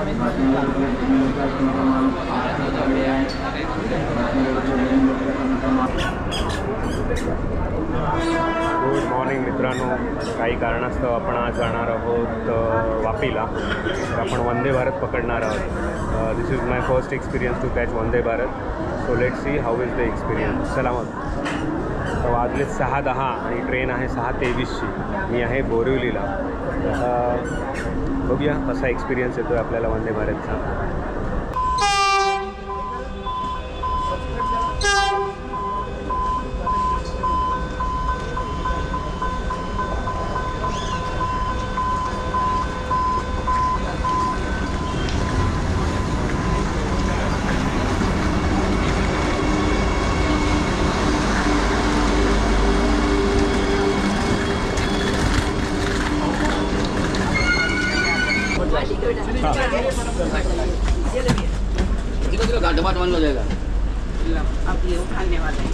Good morning मित्रांनो, काही कारणास्तव आपण आज जाणार आहोत वापीला. तर आपण वंदे भारत पकडणार आहोत. This is my first experience to catch Vande Bharat. So let see how is the experience. चला मग. तर वाजले 6:10 आणि ट्रेन आहे 6:23ची. मी आहे बोरिवलीला. बघूया कसा एक्सपिरियन्स येतो आहे आपल्याला वंदे भारतचा. डब्बा बंद हो जाएगा. अब ये उठाने वाले हैं.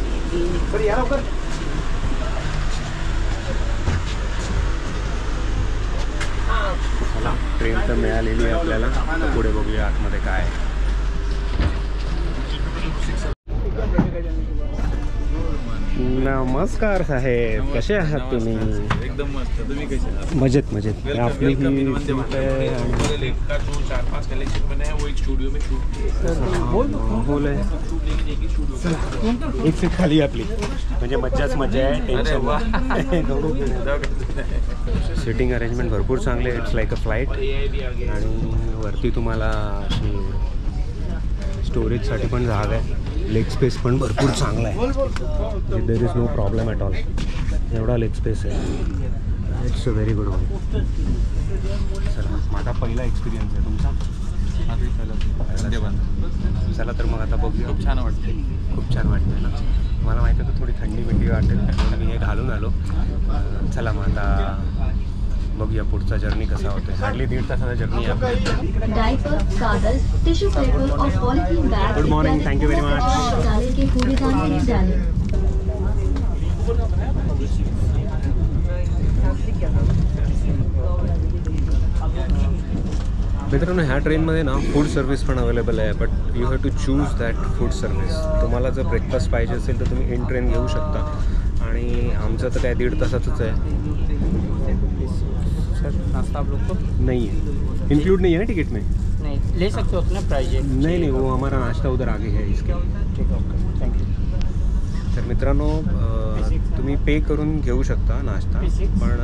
चला, ट्रेन तर मिळालेली आहे आपल्याला. पुढे बघूया आतमध्ये काय आहे. नमस्कार साहेब, कसे आहात तुम्ही? एकदम मस्त. तुम्ही कसे आहात? मजेत मजेत. आपली ही का जो 4-5 कलेक्शन बने हैं वो एक स्टूडियो में शूट माहोल आहे. एक सीट खाली आपली, म्हणजे मज्जाच मजा आहे. टेन्शन सिटिंग अरेंजमेंट भरपूर चांगले. It's like a flight. आणि वरती तुम्हाला स्टोरेजसाठी पण जागा आहे. लेग स्पेस पण भरपूर चांगला आहे. There is no problem at all. एवढा लेग स्पेस आहे. It's a very good one. चला, माझा पहिला एक्सपिरियन्स आहे. तुमचा? चला तर मग आता बघूया. खूप छान वाटते. खूप छान वाटतं ना. मला माहिती होतं थोडी थंडी बिंडी वाटेल, म्हणून मी हे घालून आलो. चला मग आता बघूया पुढचा जर्नी कसा होतो. हार्डली 1.5 तासाचा जर्नी आहे. Good morning. Thank you very much. मित्रांनो, ह्या ट्रेनमध्ये ना फूड सर्विस पण अवेलेबल आहे. But you have to choose that food service. तुम्हाला जर ब्रेकफास्ट पाहिजे असेल तर तुम्ही इन ट्रेन घेऊ शकता. आणि आमचं तर काय 1.5 तासाचंच आहे. नाश्ता आप लोग को नहीं है, इंक्लूड नहीं है ना टिकट में? नहीं ले सकते हो अपना प्राइस. नहीं नहीं, वो हमारा नाश्ता उधर आगे है इसके. ठीक है, ओके, थँक्यू. तर मित्रांनो, तुम्ही पे करून घेऊ शकता नाश्ता. पण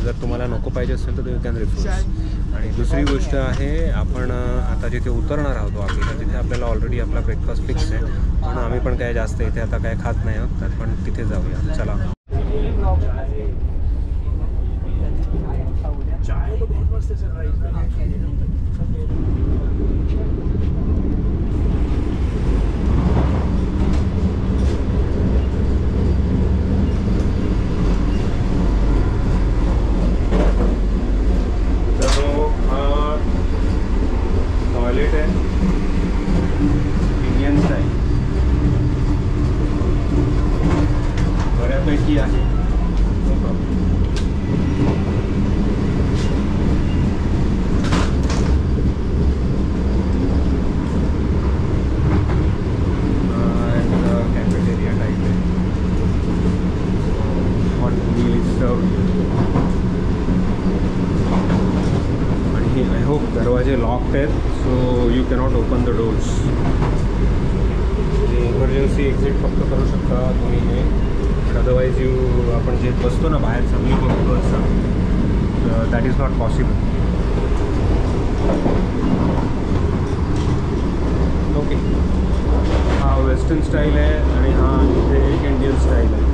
जर तुम्हाला नको पाहिजे असेल तर यू कॅन रिफ्यूज. आणि दुसरी गोष्ट आहे, आपण आता जिथे उतरणार आहोत वापीला, तिथे आपल्याला ऑलरेडी आपला ब्रेकफास्ट फिक्स आहे. म्हणून आम्ही पण काय जास्त इथे आता काय खात नाही आहोत. तर पण तिथे जाऊया. चला. टॉयलेट आहे, इंडियन्स आहे, बऱ्यापैकी आहे. No problem. कॅफेटेरिया टाईप आहे. Hot meal is served. आणि आय होप दरवाजे लॉक्ड आहेत. So you cannot open the doors. Emergency exit फक्त करू शकता तुम्ही हे. अदरवाईज आपण जे बसतो ना बाहेरचा व्यू बघतो असं, that is not possible. Okay, हा वेस्टर्न स्टाईल आहे आणि हा इथे एक इंडियन स्टाईल आहे.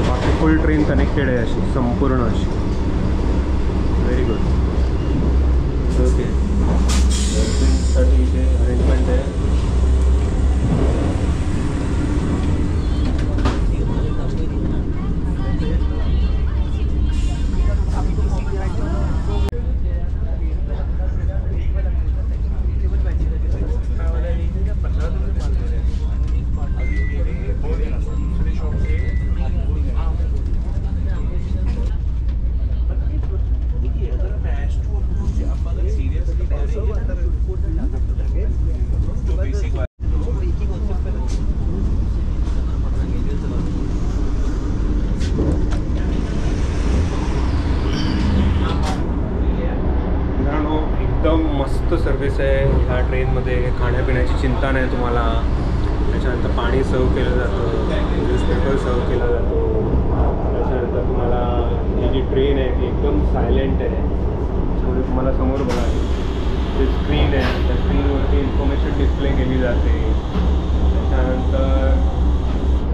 बाकी फुल ट्रेन कनेक्टेड आहे अशी, संपूर्ण अशी. Very good. ओके, दर्शनसाठी इथे अरेंजमेंट आहे. एकदम मस्त सर्विस आहे ह्या ट्रेनमध्ये. खाण्यापिण्याची चिंता नाही तुम्हाला. त्याच्यानंतर पाणी सर्व केलं जातं, न्यूजपेपर सर्व केला जातो. त्याच्यानंतर तुम्हाला ही जी ट्रेन आहे ती एकदम सायलेंट आहे. त्याच्यामध्ये तुम्हाला समोर बघा जे स्क्रीन आहे त्या स्क्रीनवरती इन्फॉर्मेशन डिस्प्ले केली जाते. त्याच्यानंतर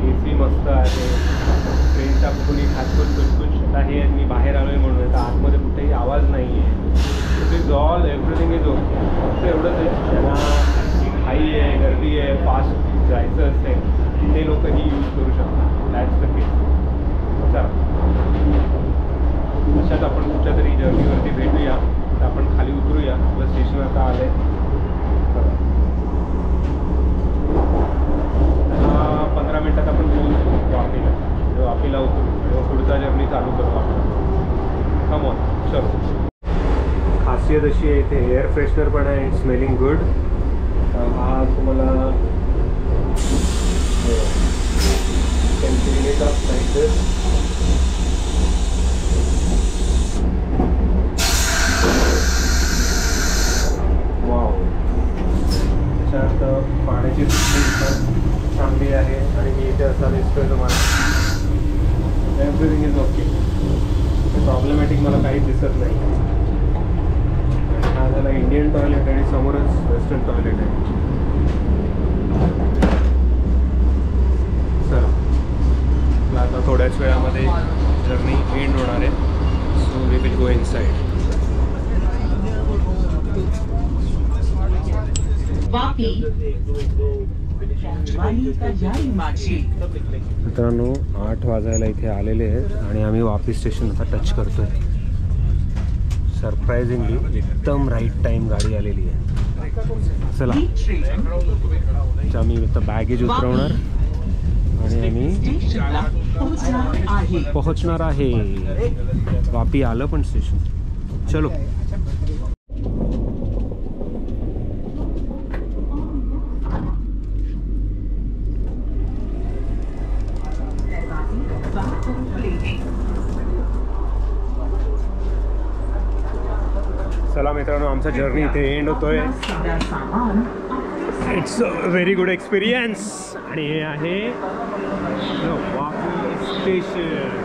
AC मस्त आहे. ट्रेनचा कुठूनही खासखुच कुचकुच आहे. मी बाहेर आलो आहे म्हणून तर आतमध्ये कुठेही आवाज नाही आहे. It is all everything is okay. फक्त एवढंच आहे ज्यांना घाई आहे, गर्दी आहे, फास्ट जायचं असेल ते लोकही यूज करू शकतात. That's the case. चला अशाच आपण कुठच्या तरी जर्नीवरती भेटूया. तर आपण खाली उतरूया. आपलं स्टेशन आता आलं आहे. 15 मिनटात आपण पोहोचू वापीला. वापीला उतरू आणि पुढचा जर्नी चालू करू आपण. कम ऑन चलो. खासियत अशी आहे इथे एअर फ्रेशनर पण आहे. It's smelling good. हा तुम्हाला वाव. त्याच्यानंतर पाण्याची चांगली आहे आणि मी इथे असा दिसतोय तुम्हाला. Everything is okay. प्रॉब्लेमॅटिक मला काहीच दिसत नाही. हा झाला इंडियन टॉयलेट आणि समोरच वेस्टर्न टॉयलेट आहे. चला आता थोड्याच वेळामध्ये जर्नी एंड होणार आहे. So we will go inside. मित्रांनो 8 वाजायला इथे आलेले आहेत आणि आम्ही वापी स्टेशन आता टच करतोय. सरप्रायझिंगली एकदम राईट टाईम गाडी आलेली आहे. चला आम्ही आता बॅगेज उतरवणार आणि आम्ही पोहोचणार आहे. वापी आलं पण स्टेशन. चलो. चला मित्रांनो आमचा जर्नी इथे एंड होतोय. It's a very good experience. आणि हे आहे वापी स्टेशन.